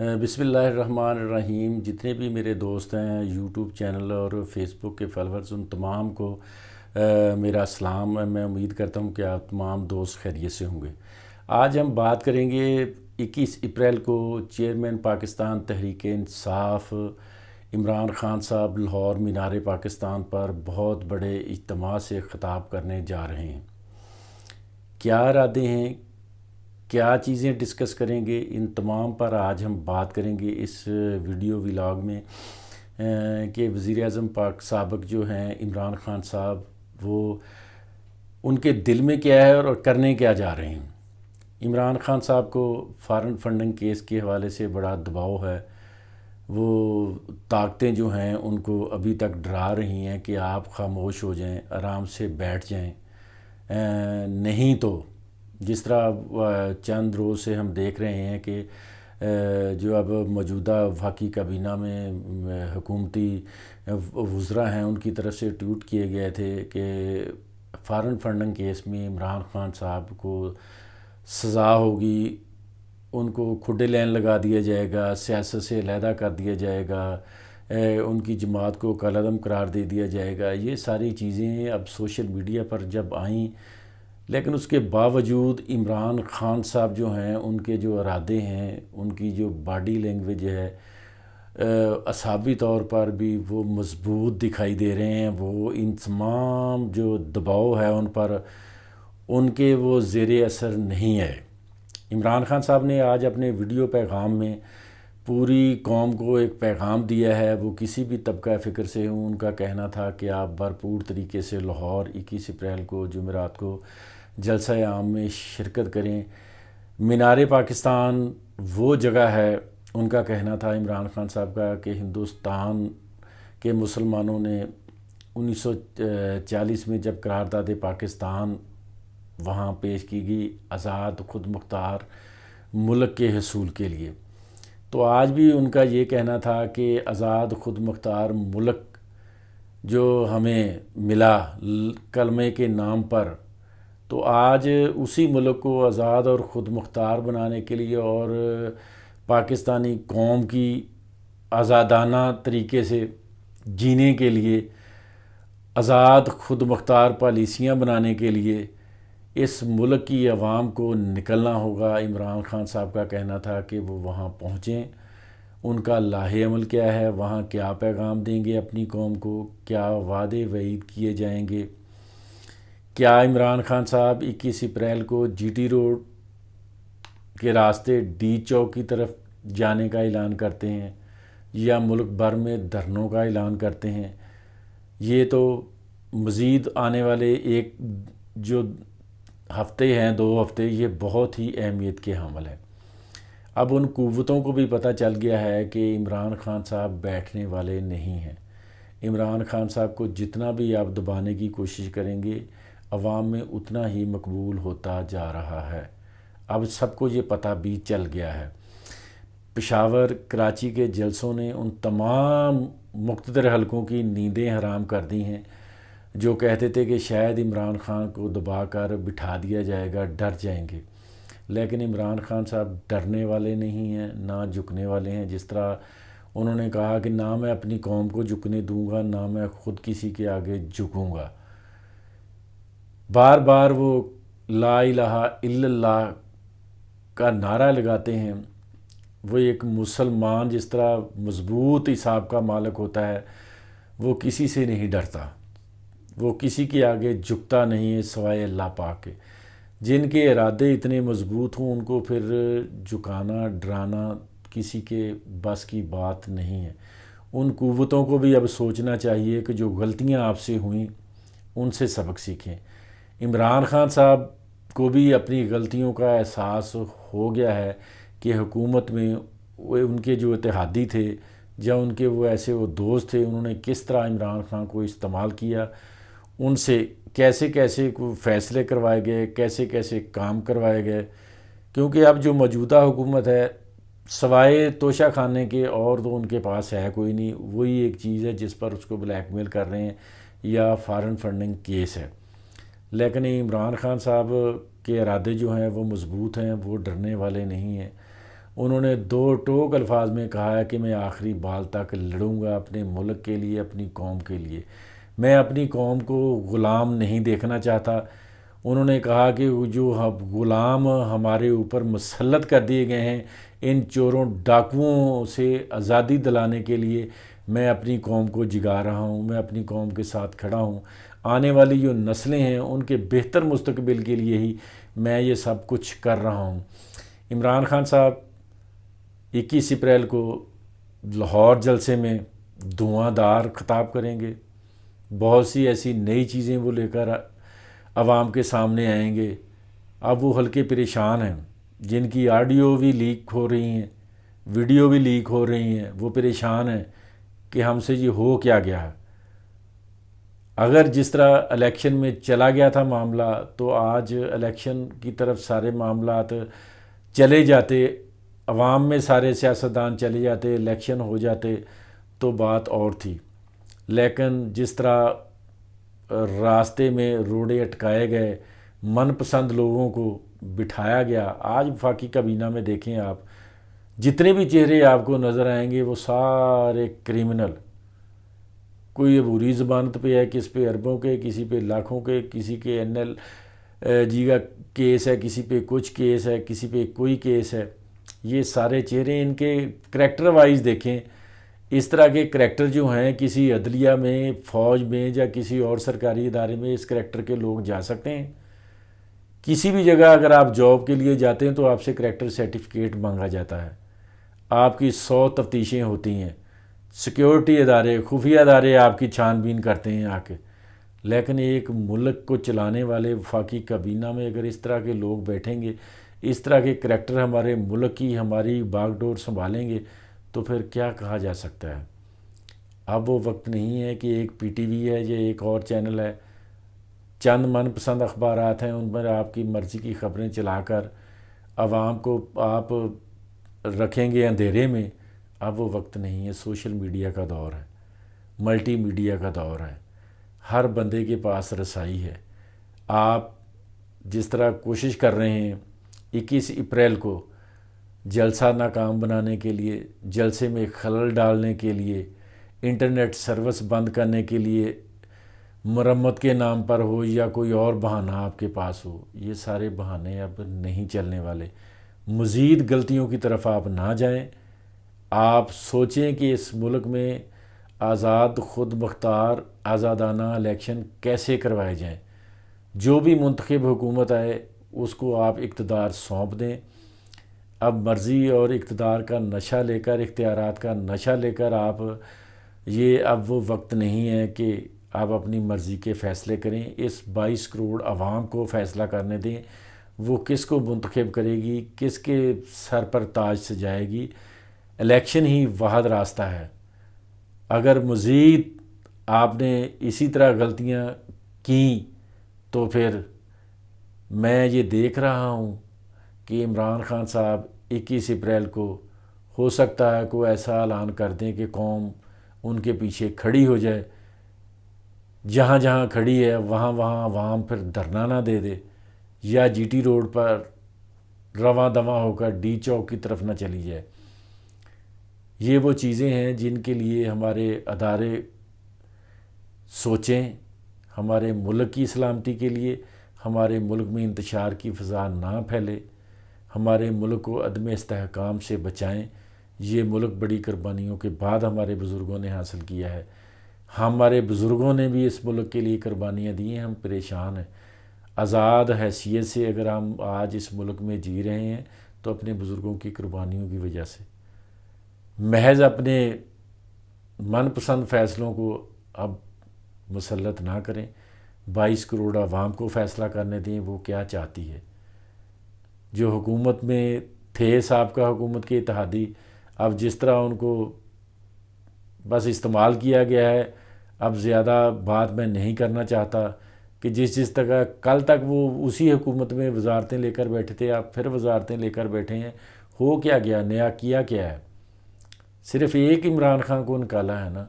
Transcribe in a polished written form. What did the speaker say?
بسم اللہ الرحمن الرحیم۔ جتنے بھی میرے دوست ہیں یوٹیوب چینل اور فیس بک کے فالوورز، ان تمام کو میرا سلام۔ میں امید کرتا ہوں کہ آپ تمام دوست خیریت سے ہوں گے۔ آج ہم بات کریں گے 21 اپریل کو چیئرمین پاکستان تحریک انصاف عمران خان صاحب لاہور مینار پاکستان پر بہت بڑے اجتماع سے خطاب کرنے جا رہے ہیں۔ کیا ارادے ہیں، کیا چیزیں ڈسکس کریں گے، ان تمام پر آج ہم بات کریں گے اس ویڈیو ولاگ میں کہ وزیر اعظم پاک سابق جو ہیں عمران خان صاحب، وہ ان کے دل میں کیا ہے اور کرنے کیا جا رہے ہیں۔ عمران خان صاحب کو فارن فنڈنگ کیس کے حوالے سے بڑا دباؤ ہے۔ وہ طاقتیں جو ہیں ان کو ابھی تک ڈرا رہی ہیں کہ آپ خاموش ہو جائیں، آرام سے بیٹھ جائیں، نہیں تو جس طرح چند روز سے ہم دیکھ رہے ہیں کہ جو اب موجودہ وفاقی کابینہ میں حکومتی وزراء ہیں، ان کی طرف سے ٹویٹ کیے گئے تھے کہ فارن فنڈنگ کیس میں عمران خان صاحب کو سزا ہوگی، ان کو کھڈے لین لگا دیا جائے گا، سیاست سے علیحدہ کر دیا جائے گا، ان کی جماعت کو کالعدم قرار دے دیا جائے گا۔ یہ ساری چیزیں اب سوشل میڈیا پر جب آئیں، لیکن اس کے باوجود عمران خان صاحب جو ہیں، ان کے جو ارادے ہیں، ان کی جو باڈی لینگویج ہے، اعصابی طور پر بھی وہ مضبوط دکھائی دے رہے ہیں۔ وہ ان تمام جو دباؤ ہے ان پر، ان کے وہ زیر اثر نہیں ہے۔ عمران خان صاحب نے آج اپنے ویڈیو پیغام میں پوری قوم کو ایک پیغام دیا ہے۔ وہ کسی بھی طبقہ فکر سے ہوں، ان کا کہنا تھا کہ آپ بھرپور طریقے سے لاہور 21 اپریل کو جمعرات کو جلسہ عام میں شرکت کریں۔ مینار پاکستان وہ جگہ ہے، ان کا کہنا تھا عمران خان صاحب کا، کہ ہندوستان کے مسلمانوں نے 1940 میں جب قرارداد پاکستان وہاں پیش کی گئی آزاد خود مختار ملک کے حصول کے لیے، تو آج بھی ان کا یہ کہنا تھا کہ آزاد خود مختار ملک جو ہمیں ملا کلمے کے نام پر، تو آج اسی ملک کو آزاد اور خود مختار بنانے کے لیے اور پاکستانی قوم کی آزادانہ طریقے سے جینے کے لیے، آزاد خود مختار پالیسیاں بنانے کے لیے اس ملک کی عوام کو نکلنا ہوگا۔ عمران خان صاحب کا کہنا تھا کہ وہ وہاں پہنچیں، ان کا لاہے عمل کیا ہے، وہاں کیا پیغام دیں گے اپنی قوم کو، کیا وعدے وعید کیے جائیں گے۔ کیا عمران خان صاحب 21 اپریل کو جی ٹی روڈ کے راستے ڈی چوک کی طرف جانے کا اعلان کرتے ہیں یا ملک بھر میں دھرنوں کا اعلان کرتے ہیں؟ یہ تو مزید آنے والے ایک جو ہفتے ہیں، 2 ہفتے، یہ بہت ہی اہمیت کے حامل ہے۔ اب ان قوتوں کو بھی پتہ چل گیا ہے کہ عمران خان صاحب بیٹھنے والے نہیں ہیں۔ عمران خان صاحب کو جتنا بھی آپ دبانے کی کوشش کریں گے، عوام میں اتنا ہی مقبول ہوتا جا رہا ہے۔ اب سب کو یہ پتہ بھی چل گیا ہے۔ پشاور، کراچی کے جلسوں نے ان تمام مقتدر حلقوں کی نیندیں حرام کر دی ہیں جو کہتے تھے کہ شاید عمران خان کو دبا کر بٹھا دیا جائے گا، ڈر جائیں گے۔ لیکن عمران خان صاحب ڈرنے والے نہیں ہیں، نہ جھکنے والے ہیں۔ جس طرح انہوں نے کہا کہ نہ میں اپنی قوم کو جھکنے دوں گا، نہ میں خود کسی کے آگے جھکوں گا۔ بار بار وہ لا الہ الا اللہ کا نعرہ لگاتے ہیں۔ وہ ایک مسلمان جس طرح مضبوط حساب کا مالک ہوتا ہے، وہ کسی سے نہیں ڈرتا، وہ کسی کے آگے جھکتا نہیں ہے سوائے اللہ پاک کے۔ جن کے ارادے اتنے مضبوط ہوں، ان کو پھر جھکانا، ڈرانا کسی کے بس کی بات نہیں ہے۔ ان قوتوں کو بھی اب سوچنا چاہیے کہ جو غلطیاں آپ سے ہوئیں ان سے سبق سیکھیں۔ عمران خان صاحب کو بھی اپنی غلطیوں کا احساس ہو گیا ہے کہ حکومت میں وہ ان کے جو اتحادی تھے یا ان کے وہ ایسے وہ دوست تھے، انہوں نے کس طرح عمران خان کو استعمال کیا، ان سے کیسے کیسے فیصلے کروائے گئے، کیسے کیسے کام کروائے گئے۔ کیونکہ اب جو موجودہ حکومت ہے، سوائے توشہ خانے کے اور تو ان کے پاس ہے کوئی نہیں۔ وہی ایک چیز ہے جس پر اس کو بلیک میل کر رہے ہیں یا فارن فنڈنگ کیس ہے۔ لیکن عمران خان صاحب کے ارادے جو ہیں وہ مضبوط ہیں، وہ ڈرنے والے نہیں ہیں۔ انہوں نے دو ٹوک الفاظ میں کہا ہے کہ میں آخری بال تک لڑوں گا اپنے ملک کے لیے، اپنی قوم کے لیے، میں اپنی قوم کو غلام نہیں دیکھنا چاہتا۔ انہوں نے کہا کہ جو غلام ہمارے اوپر مسلط کر دیے گئے ہیں، ان چوروں ڈاکوؤں سے آزادی دلانے کے لیے میں اپنی قوم کو جگا رہا ہوں، میں اپنی قوم کے ساتھ کھڑا ہوں، آنے والی جو نسلیں ہیں ان کے بہتر مستقبل کے لیے ہی میں یہ سب کچھ کر رہا ہوں۔ عمران خان صاحب 21 اپریل کو لاہور جلسے میں دھواں دار خطاب کریں گے، بہت سی ایسی نئی چیزیں وہ لے کر عوام کے سامنے آئیں گے۔ اب وہ ہلکے پریشان ہیں، جن کی آڈیو بھی لیک ہو رہی ہیں، ویڈیو بھی لیک ہو رہی ہیں، وہ پریشان ہیں کہ ہم سے یہ ہو کیا گیا۔ اگر جس طرح الیکشن میں چلا گیا تھا معاملہ تو آج الیکشن کی طرف سارے معاملات چلے جاتے، عوام میں سارے سیاستدان چلے جاتے، الیکشن ہو جاتے تو بات اور تھی۔ لیکن جس طرح راستے میں روڑے اٹکائے گئے، من پسند لوگوں کو بٹھایا گیا، آج وفاقی کابینہ میں دیکھیں آپ، جتنے بھی چہرے آپ کو نظر آئیں گے وہ سارے کریمنل، کوئی عبوری ضمانت پہ ہے، کس پہ اربوں کے، کسی پہ لاکھوں کے، کسی کے NL کا کیس ہے، کسی پہ کچھ کیس ہے، کسی پہ کوئی کیس ہے۔ یہ سارے چہرے ان کے کریکٹر وائز دیکھیں، اس طرح کے کریکٹر جو ہیں کسی عدلیہ میں، فوج میں یا کسی اور سرکاری ادارے میں اس کریکٹر کے لوگ جا سکتے ہیں؟ کسی بھی جگہ اگر آپ جاب کے لیے جاتے ہیں تو آپ سے کریکٹر سرٹیفکیٹ مانگا جاتا ہے، آپ کی 100 تفتیشیں ہوتی ہیں، سیکیورٹی ادارے، خفیہ ادارے آپ کی چھان بین کرتے ہیں آ کے۔ لیکن ایک ملک کو چلانے والے وفاقی کابینہ میں اگر اس طرح کے لوگ بیٹھیں گے، اس طرح کے کریکٹر ہمارے ملک کی ہماری باغ ڈور سنبھالیں گے تو پھر کیا کہا جا سکتا ہے؟ اب وہ وقت نہیں ہے کہ ایک PTV ہے یا ایک اور چینل ہے، چند من پسند اخبارات ہیں، ان پر آپ کی مرضی کی خبریں چلا کر عوام کو آپ رکھیں گے اندھیرے میں۔ اب وہ وقت نہیں ہے، سوشل میڈیا کا دور ہے، ملٹی میڈیا کا دور ہے، ہر بندے کے پاس رسائی ہے۔ آپ جس طرح کوشش کر رہے ہیں 21 اپریل کو جلسہ ناکام بنانے کے لیے، جلسے میں خلل ڈالنے کے لیے، انٹرنیٹ سروس بند کرنے کے لیے، مرمت کے نام پر ہو یا کوئی اور بہانہ آپ کے پاس ہو، یہ سارے بہانے اب نہیں چلنے والے۔ مزید غلطیوں کی طرف آپ نہ جائیں۔ آپ سوچیں کہ اس ملک میں آزاد، خود مختار، آزادانہ الیکشن کیسے کروائے جائیں۔ جو بھی منتخب حکومت آئے اس کو آپ اقتدار سونپ دیں۔ اب مرضی اور اقتدار کا نشہ لے کر، اختیارات کا نشہ لے کر آپ، یہ اب وہ وقت نہیں ہے کہ آپ اپنی مرضی کے فیصلے کریں۔ اس 22 کروڑ عوام کو فیصلہ کرنے دیں، وہ کس کو منتخب کرے گی، کس کے سر پر تاج سجائے گی۔ الیکشن ہی واحد راستہ ہے۔ اگر مزید آپ نے اسی طرح غلطیاں کیں تو پھر میں یہ دیکھ رہا ہوں کہ عمران خان صاحب 21 اپریل کو ہو سکتا ہے کوئی ایسا اعلان کر دیں کہ قوم ان کے پیچھے کھڑی ہو جائے، جہاں جہاں کھڑی ہے وہاں وہاں عوام پھر دھرنا نہ دے دے، یا GT روڈ پر رواں دواں ہو کر D چوک کی طرف نہ چلی جائے۔ یہ وہ چیزیں ہیں جن کے لیے ہمارے ادارے سوچیں، ہمارے ملک کی سلامتی کے لیے، ہمارے ملک میں انتشار کی فضا نہ پھیلے، ہمارے ملک کو عدم استحکام سے بچائیں۔ یہ ملک بڑی قربانیوں کے بعد ہمارے بزرگوں نے حاصل کیا ہے۔ ہمارے بزرگوں نے بھی اس ملک کے لیے قربانیاں دی ہیں، ہم پریشان ہیں۔ آزاد حیثیت سے اگر ہم آج اس ملک میں جی رہے ہیں تو اپنے بزرگوں کی قربانیوں کی وجہ سے۔ محض اپنے من پسند فیصلوں کو اب مسلط نہ کریں، 22 کروڑ عوام کو فیصلہ کرنے دیں وہ کیا چاہتی ہے۔ جو حکومت میں تھے سابقہ حکومت کے اتحادی، اب جس طرح ان کو بس استعمال کیا گیا ہے، اب زیادہ بات میں نہیں کرنا چاہتا کہ جس طرح کل تک وہ اسی حکومت میں وزارتیں لے کر بیٹھے تھے، اب پھر وزارتیں لے کر بیٹھے ہیں۔ ہو کیا گیا، نیا کیا کیا ہے؟ صرف ایک عمران خان کو نکالا ہے نا۔